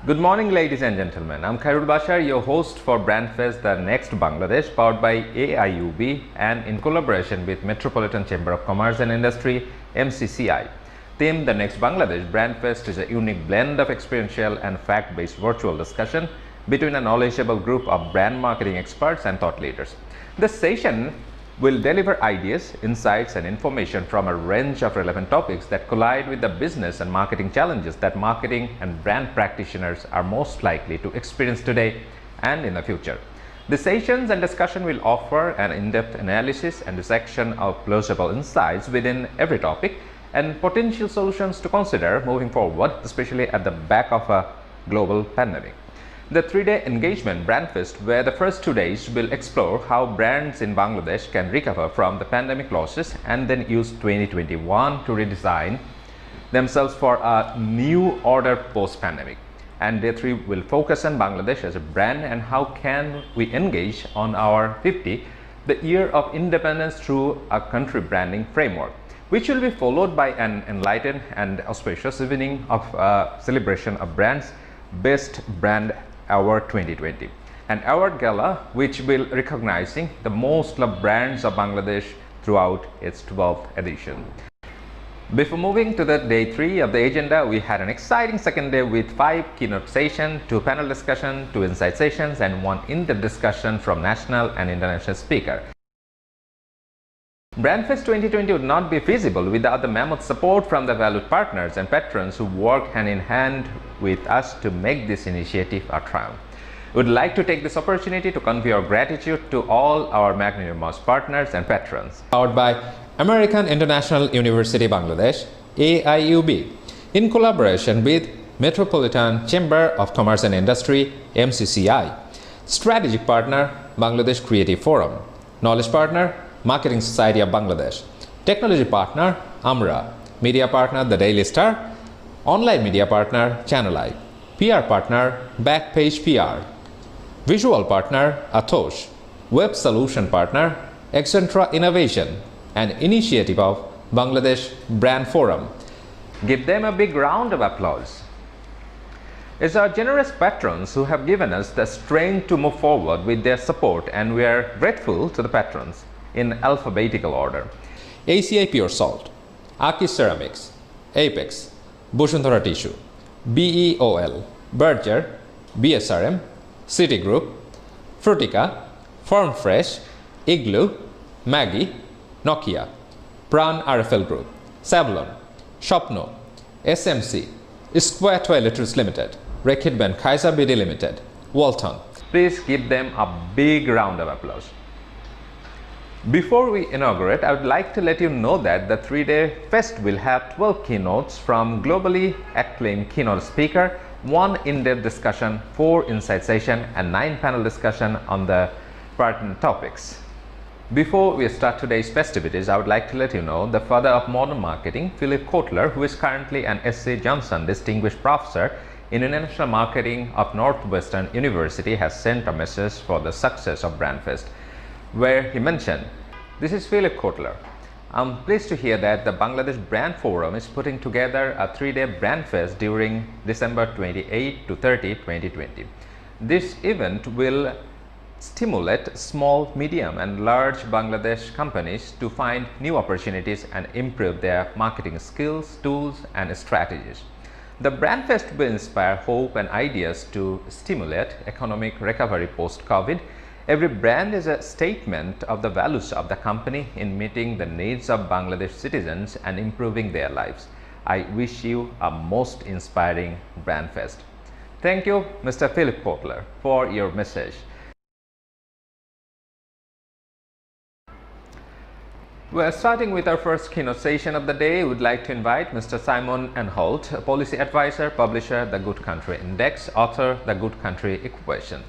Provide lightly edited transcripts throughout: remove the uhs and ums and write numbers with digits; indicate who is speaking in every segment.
Speaker 1: Good morning, ladies and gentlemen. I'm Khairul Bashar, your host for BrandFest, the Next Bangladesh, powered by AIUB and in collaboration with Metropolitan Chamber of Commerce and Industry, MCCI. Theme The Next Bangladesh, BrandFest is a unique blend of experiential and fact-based virtual discussion between a knowledgeable group of brand marketing experts and thought leaders. This session will deliver ideas, insights, and information from a range of relevant topics that collide with the business and marketing challenges that marketing and brand practitioners are most likely to experience today and in the future. The sessions and discussion will offer an in-depth analysis and dissection of plausible insights within every topic and potential solutions to consider moving forward, especially at the back of a global pandemic. The three-day engagement BrandFest, where the first 2 days will explore how brands in Bangladesh can recover from the pandemic losses and then use 2021 to redesign themselves for a new order post-pandemic. And day 3 will focus on Bangladesh as a brand and how can we engage on our 50, the year of independence through a country branding framework, which will be followed by an enlightened and auspicious evening of celebration of brands Best Brand Award 2020, an award gala which will recognizing the most loved brands of Bangladesh throughout its 12th edition. Before moving to the day 3 of the agenda, we had an exciting second day with 5 keynote sessions, 2 panel discussions, 2 insight sessions, and 1 in-depth discussion from national and international speakers. BrandFest 2020 would not be feasible without the mammoth support from the valued partners and patrons who work hand in hand with us to make this initiative a triumph. We would like to take this opportunity to convey our gratitude to all our magnanimous partners and patrons. Powered by American International University Bangladesh, AIUB, in collaboration with Metropolitan Chamber of Commerce and Industry, MCCI. Strategic partner, Bangladesh Creative Forum. Knowledge partner, Marketing Society of Bangladesh. Technology partner, Amra. Media partner, The Daily Star. Online media partner, Channel I. PR partner, Backpage PR. Visual partner, Atosh. Web solution partner, Accentra Innovation, an initiative of Bangladesh Brand Forum. Give them a big round of applause. It's our generous patrons who have given us the strength to move forward with their support, and we are grateful to the patrons in alphabetical order. ACI Pure Salt, Aki Ceramics, Apex, Bushundhara Tissue, BEOL, Berger, BSRM, Citigroup, Frutica, Farm Fresh, Igloo, Maggie, Nokia, Pran RFL Group, Savlon, Shopno, SMC, Square Toiletries Limited, Rekit Ben Kaiser BD Limited, Walton. Please give them a big round of applause. Before we inaugurate, I would like to let you know that the 3-day fest will have 12 keynotes from globally acclaimed keynote speaker, 1 in-depth discussion, 4 insight session, and 9 panel discussion on the pertinent topics. Before we start today's festivities, I would like to let you know the father of modern marketing, Philip Kotler, who is currently an S.C. Johnson Distinguished Professor in International Marketing of Northwestern University, has sent a message for the success of BrandFest, where he mentioned, "This is Philip Kotler. I'm pleased to hear that the Bangladesh Brand Forum is putting together a 3-day BrandFest during December 28 to 30, 2020. This event will stimulate small, medium, and large Bangladesh companies to find new opportunities and improve their marketing skills, tools, and strategies. The BrandFest will inspire hope and ideas to stimulate economic recovery post-COVID. Every brand is a statement of the values of the company in meeting the needs of Bangladesh citizens and improving their lives. I wish you a most inspiring BrandFest." Thank you, Mr. Philip Kotler, for your message. We're starting with our first keynote session of the day. We would like to invite Mr. Simon Anholt, a policy advisor, publisher, The Good Country Index, author, The Good Country Equation.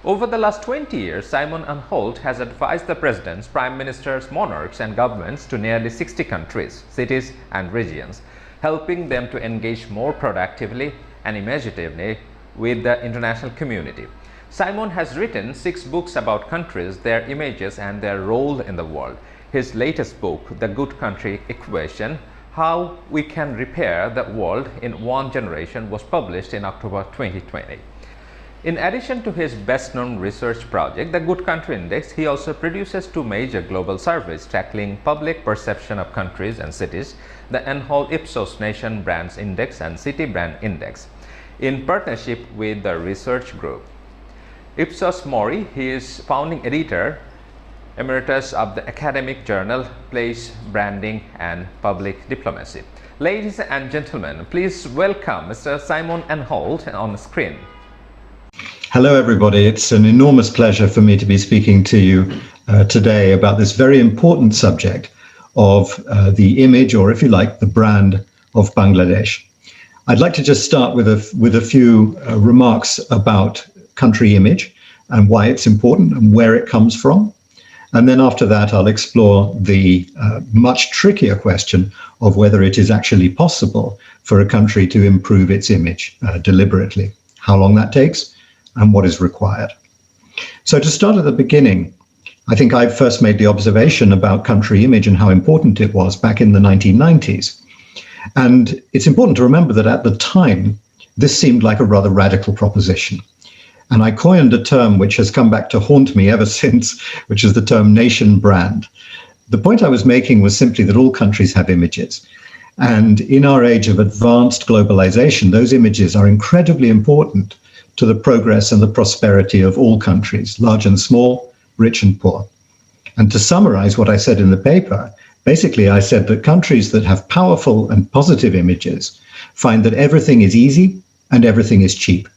Speaker 1: Over the last 20 years, Simon Anholt has advised the presidents, prime ministers, monarchs, and governments to nearly 60 countries, cities, and regions, helping them to engage more productively and imaginatively with the international community. Simon has written 6 books about countries, their images, and their role in the world. His latest book, The Good Country Equation, How We Can Repair the World in One Generation was published in October 2020. In addition to his best-known research project, the Good Country Index, he also produces two major global surveys tackling public perception of countries and cities, the Anholt Ipsos Nation Brands Index and City Brand Index, in partnership with the research group. Ipsos Mori, he is founding editor emeritus of the academic journal Place, Branding and Public Diplomacy. Ladies and gentlemen, please welcome Mr. Simon Anholt on the screen.
Speaker 2: Hello everybody, it's an enormous pleasure for me to be speaking to you today about this very important subject of the image, or if you like, the brand of Bangladesh. I'd like to just start with a few remarks about country image and why it's important and where it comes from. And then after that, I'll explore the much trickier question of whether it is actually possible for a country to improve its image deliberately, how long that takes, and what is required. So to start at the beginning, I think I first made the observation about country image and how important it was back in the 1990s. And it's important to remember that at the time, this seemed like a rather radical proposition. And I coined a term which has come back to haunt me ever since, which is the term nation brand. The point I was making was simply that all countries have images. And in our age of advanced globalization, those images are incredibly important to the progress and the prosperity of all countries, large and small, rich and poor. And to summarize what I said in the paper, basically I said that countries that have powerful and positive images find that everything is easy and everything is cheap.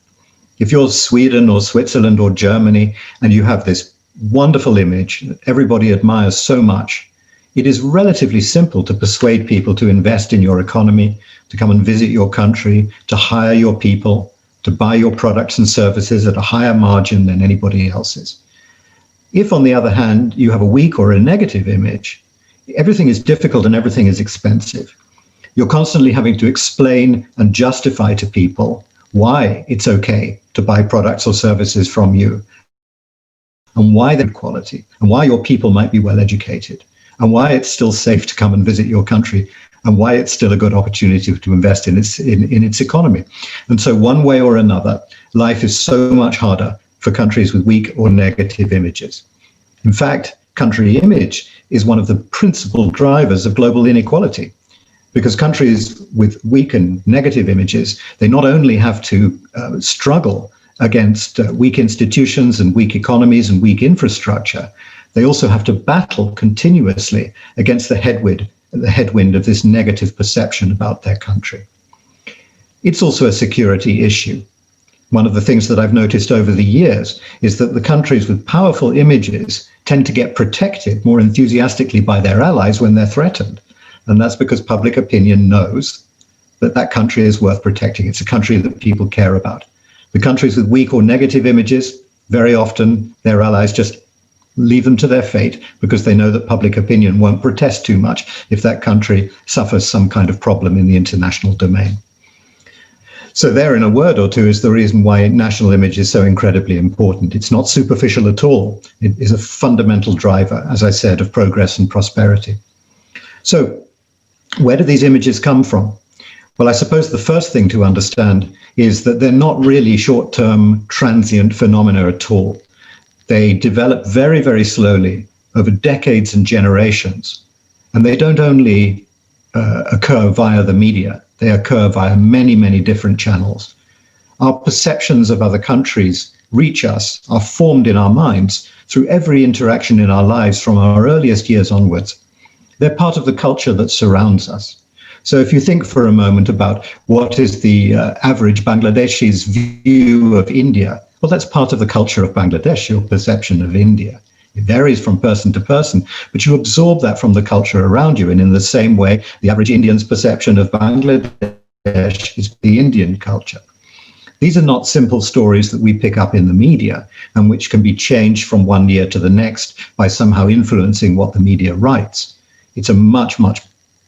Speaker 2: If you're Sweden or Switzerland or Germany and you have this wonderful image that everybody admires so much, it is relatively simple to persuade people to invest in your economy, to come and visit your country, to hire your people, to buy your products and services at a higher margin than anybody else's. If, on the other hand, you have a weak or a negative image, everything is difficult and everything is expensive. You're constantly having to explain and justify to people why it's okay to buy products or services from you, and why they're quality, and why your people might be well educated, and why it's still safe to come and visit your country, and why it's still a good opportunity to invest in its economy. And so one way or another, life is so much harder for countries with weak or negative images. In fact, country image is one of the principal drivers of global inequality, because countries with weak and negative images, they not only have to struggle against weak institutions and weak economies and weak infrastructure, they also have to battle continuously against the headwind of this negative perception about their country. It's also a security issue. One of the things that I've noticed over the years is that the countries with powerful images tend to get protected more enthusiastically by their allies when they're threatened. And that's because public opinion knows that that country is worth protecting. It's a country that people care about. The countries with weak or negative images, very often their allies just leave them to their fate because they know that public opinion won't protest too much if that country suffers some kind of problem in the international domain. So there, in a word or two, is the reason why national image is so incredibly important. It's not superficial at all. It is a fundamental driver, as I said, of progress and prosperity. So where do these images come from? Well, I suppose the first thing to understand is that they're not really short-term transient phenomena at all. They develop very, very slowly over decades and generations. And they don't only occur via the media, they occur via many, many different channels. Our perceptions of other countries reach us, are formed in our minds through every interaction in our lives from our earliest years onwards. They're part of the culture that surrounds us. So if you think for a moment about what is the average Bangladeshi's view of India, well, that's part of the culture of Bangladesh, your perception of India. It varies from person to person, but you absorb that from the culture around you. And in the same way, the average Indian's perception of Bangladesh is the Indian culture. These are not simple stories that we pick up in the media and which can be changed from one year to the next by somehow influencing what the media writes. It's a much, much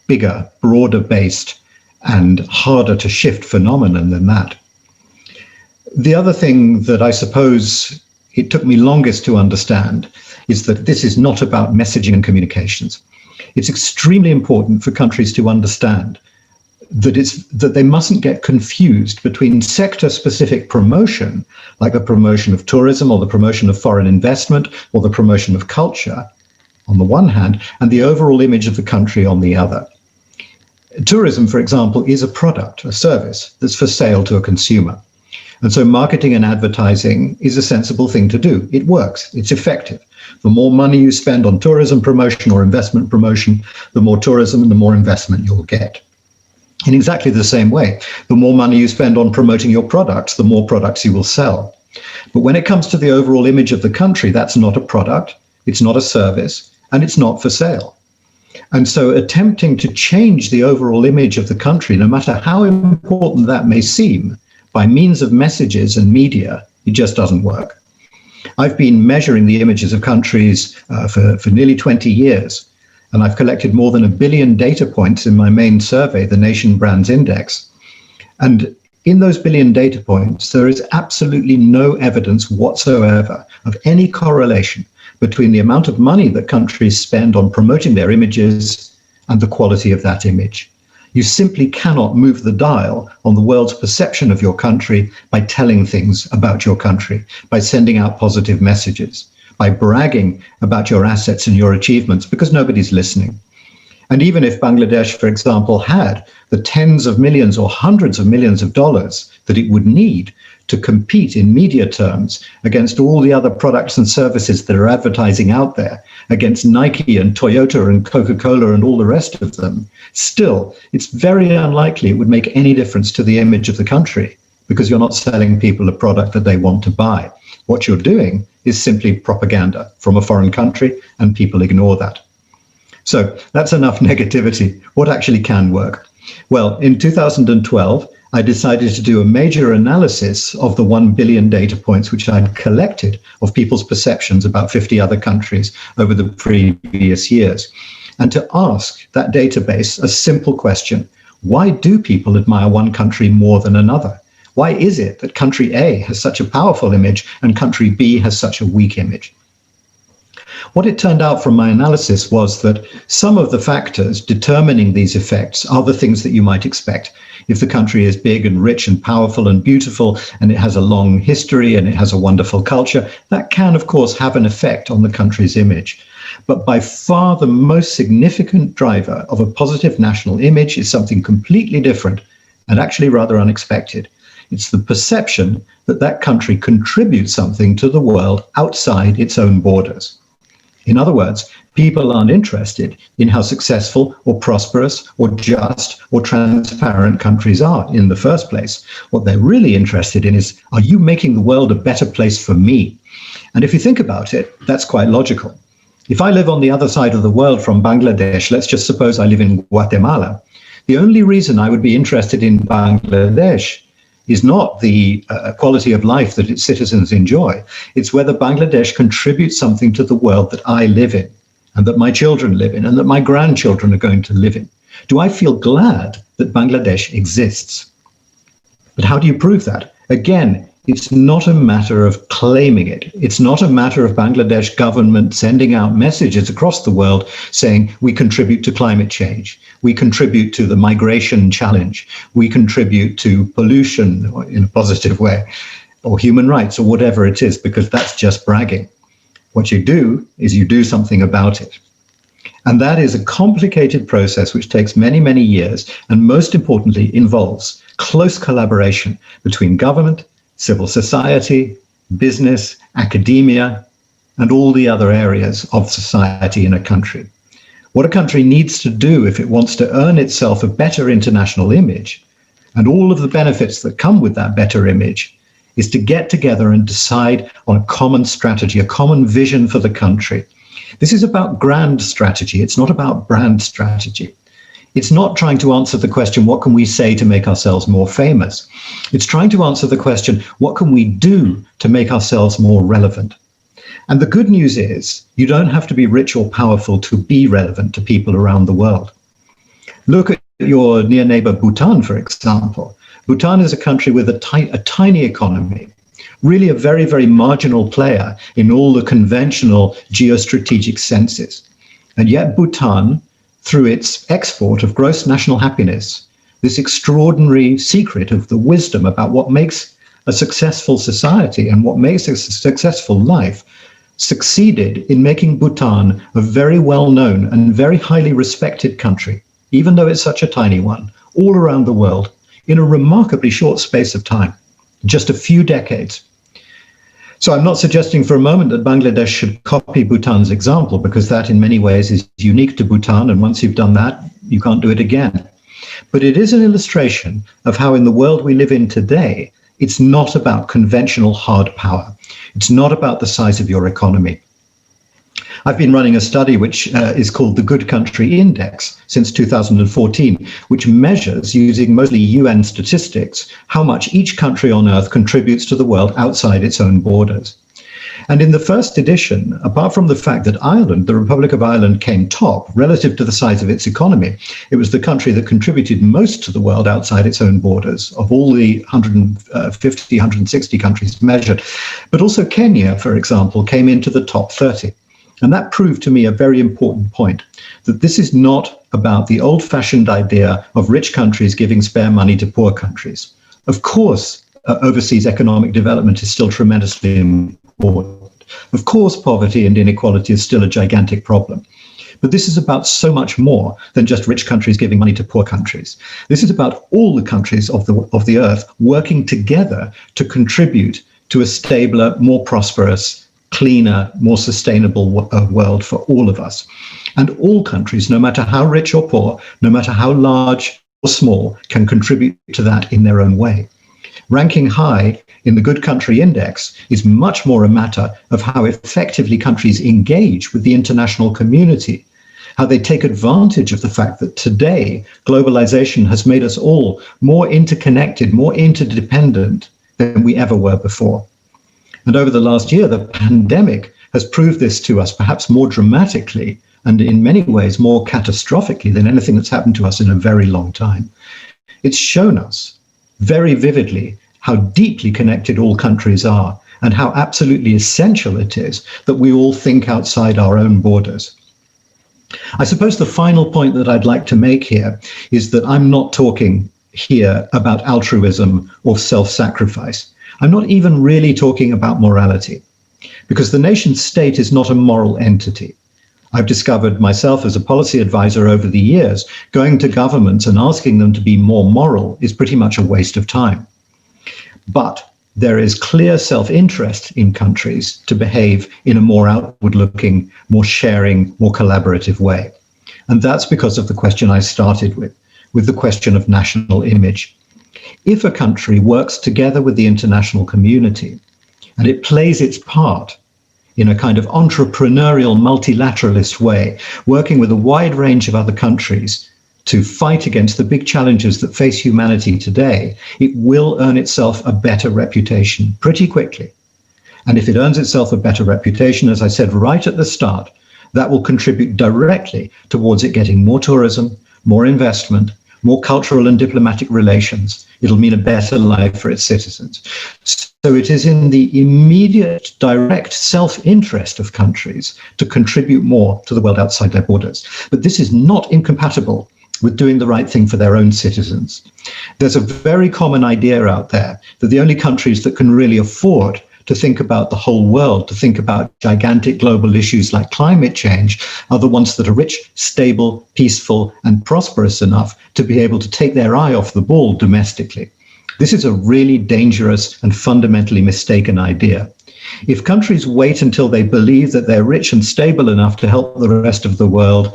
Speaker 2: bigger, broader based and harder to shift phenomenon than that. The other thing that I suppose it took me longest to understand is that this is not about messaging and communications. It's extremely important for countries to understand that they mustn't get confused between sector-specific promotion, like the promotion of tourism or the promotion of foreign investment or the promotion of culture on the one hand, and the overall image of the country on the other. Tourism, for example, is a product, a service that's for sale to a consumer. And so marketing and advertising is a sensible thing to do. It works. It's effective. The more money you spend on tourism promotion or investment promotion, the more tourism and the more investment you'll get. In exactly the same way, the more money you spend on promoting your products, the more products you will sell. But when it comes to the overall image of the country, that's not a product, it's not a service, and it's not for sale. And so attempting to change the overall image of the country, no matter how important that may seem, by means of messages and media, it just doesn't work. I've been measuring the images of countries for nearly 20 years. And I've collected more than 1 billion data points in my main survey, the Nation Brands Index. And in those billion data points, there is absolutely no evidence whatsoever of any correlation between the amount of money that countries spend on promoting their images and the quality of that image. You simply cannot move the dial on the world's perception of your country by telling things about your country, by sending out positive messages, by bragging about your assets and your achievements, because nobody's listening. And even if Bangladesh, for example, had the tens of millions or hundreds of millions of dollars that it would need to compete in media terms against all the other products and services that are advertising out there, against Nike and Toyota and Coca-Cola and all the rest of them, still, it's very unlikely it would make any difference to the image of the country, because you're not selling people a product that they want to buy. What you're doing is simply propaganda from a foreign country, and people ignore that. So that's enough negativity. What actually can work? Well, in 2012, I decided to do a major analysis of the 1 billion data points which I'd collected of people's perceptions about 50 other countries over the previous years, and to ask that database a simple question: why do people admire one country more than another? Why is it that country A has such a powerful image and country B has such a weak image? What it turned out from my analysis was that some of the factors determining these effects are the things that you might expect. If the country is big and rich and powerful and beautiful, and it has a long history and it has a wonderful culture, that can, of course, have an effect on the country's image. But by far the most significant driver of a positive national image is something completely different and actually rather unexpected. It's the perception that that country contributes something to the world outside its own borders. In other words, people aren't interested in how successful or prosperous or just or transparent countries are in the first place. What they're really interested in is, are you making the world a better place for me? And if you think about it, that's quite logical. If I live on the other side of the world from Bangladesh, let's just suppose I live in Guatemala, the only reason I would be interested in Bangladesh is not the quality of life that its citizens enjoy. It's whether Bangladesh contributes something to the world that I live in, and that my children live in, and that my grandchildren are going to live in. Do I feel glad that Bangladesh exists? But how do you prove that? Again, it's not a matter of claiming it. It's not a matter of Bangladesh government sending out messages across the world saying we contribute to climate change, we contribute to the migration challenge, we contribute to pollution in a positive way, or human rights, or whatever it is, because that's just bragging. What you do is you do something about it. And that is a complicated process which takes many, many years, and most importantly involves close collaboration between government, civil society, business, academia, and all the other areas of society in a country. What a country needs to do if it wants to earn itself a better international image, and all of the benefits that come with that better image, is to get together and decide on a common strategy, a common vision for the country. This is about grand strategy. It's not about brand strategy. It's not trying to answer the question, what can we say to make ourselves more famous? It's trying to answer the question, what can we do to make ourselves more relevant? And the good news is, you don't have to be rich or powerful to be relevant to people around the world. Look at your near neighbor Bhutan, for example. Bhutan is a country with a tiny economy, really a very, very marginal player in all the conventional geostrategic senses. And yet Bhutan through its export of gross national happiness, this extraordinary secret of the wisdom about what makes a successful society and what makes a successful life, succeeded in making Bhutan a very well-known and very highly respected country, even though it's such a tiny one, all around the world, in a remarkably short space of time, just a few decades. So I'm not suggesting for a moment that Bangladesh should copy Bhutan's example, because that in many ways is unique to Bhutan, and once you've done that, you can't do it again. But it is an illustration of how in the world we live in today, it's not about conventional hard power. It's not about the size of your economy. I've been running a study which is called the Good Country Index since 2014, which measures, using mostly UN statistics, how much each country on earth contributes to the world outside its own borders. And in the first edition, apart from the fact that Ireland, the Republic of Ireland, came top relative to the size of its economy, it was the country that contributed most to the world outside its own borders of all the 150, 160 countries measured. But also Kenya, for example, came into the top 30. And that proved to me a very important point, that this is not about the old-fashioned idea of rich countries giving spare money to poor countries. Of course, overseas economic development is still tremendously important. Of course, poverty and inequality is still a gigantic problem. But this is about so much more than just rich countries giving money to poor countries. This is about all the countries of the earth working together to contribute to a stabler, more prosperous, cleaner, more sustainable world for all of us. And all countries, no matter how rich or poor, no matter how large or small, can contribute to that in their own way. Ranking high in the Good Country Index is much more a matter of how effectively countries engage with the international community, how they take advantage of the fact that today globalization has made us all more interconnected, more interdependent than we ever were before. And over the last year, the pandemic has proved this to us perhaps more dramatically and in many ways more catastrophically than anything that's happened to us in a very long time. It's shown us very vividly how deeply connected all countries are and how absolutely essential it is that we all think outside our own borders. I suppose the final point that I'd like to make here is that I'm not talking here about altruism or self-sacrifice. I'm not even really talking about morality, because the nation state is not a moral entity. I've discovered myself as a policy advisor over the years, going to governments and asking them to be more moral is pretty much a waste of time. But there is clear self-interest in countries to behave in a more outward-looking, more sharing, more collaborative way. And that's because of the question I started with the question of national image. If a country works together with the international community and it plays its part in a kind of entrepreneurial, multilateralist way, working with a wide range of other countries to fight against the big challenges that face humanity today, it will earn itself a better reputation pretty quickly. And if it earns itself a better reputation, as I said right at the start, that will contribute directly towards it getting more tourism, more investment, more cultural and diplomatic relations. It'll mean a better life for its citizens. So it is in the immediate, direct self-interest of countries to contribute more to the world outside their borders. But this is not incompatible with doing the right thing for their own citizens. There's a very common idea out there that the only countries that can really afford to think about the whole world, to think about gigantic global issues like climate change, are the ones that are rich, stable, peaceful, and prosperous enough to be able to take their eye off the ball domestically. This is a really dangerous and fundamentally mistaken idea. If countries wait until they believe that they're rich and stable enough to help the rest of the world,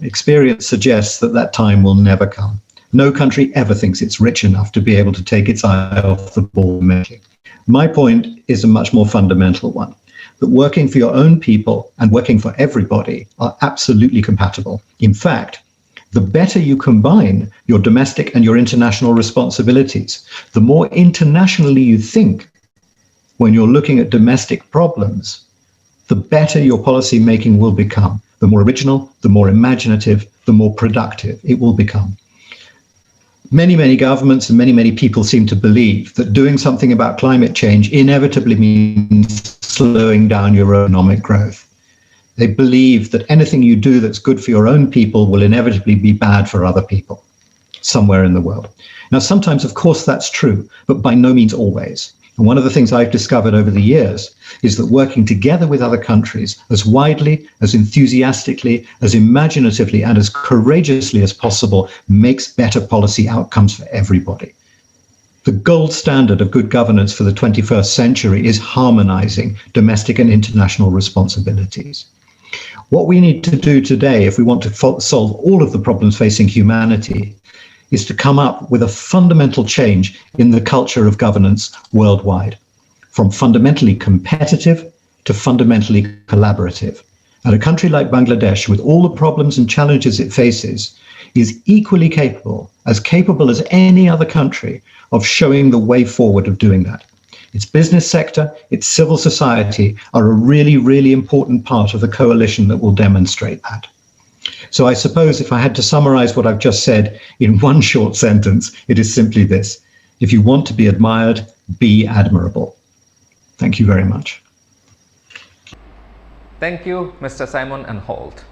Speaker 2: experience suggests that that time will never come. No country ever thinks it's rich enough to be able to take its eye off the ball. My point is a much more fundamental one, that working for your own people and working for everybody are absolutely compatible. In fact, the better you combine your domestic and your international responsibilities, the more internationally you think when you're looking at domestic problems, the better your policy making will become. The more original, the more imaginative, the more productive it will become. Many governments and many people seem to believe that doing something about climate change inevitably means slowing down your economic growth. They believe that anything you do that's good for your own people will inevitably be bad for other people somewhere in the world. Now, sometimes, of course, that's true, but by no means always. And one of the things I've discovered over the years is that working together with other countries as widely, as enthusiastically, as imaginatively, and as courageously as possible makes better policy outcomes for everybody. The gold standard of good governance for the 21st century is harmonizing domestic and international responsibilities. What we need to do today, if we want to solve all of the problems facing humanity, is to come up with a fundamental change in the culture of governance worldwide, from fundamentally competitive to fundamentally collaborative. And a country like Bangladesh, with all the problems and challenges it faces, is equally capable as any other country, of showing the way forward of doing that. Its business sector, its civil society are a really, really important part of the coalition that will demonstrate that. So I suppose if I had to summarize what I've just said in one short sentence, it is simply this: if you want to be admired, be admirable. Thank you very much.
Speaker 1: Thank you, Mr. Simon Anholt.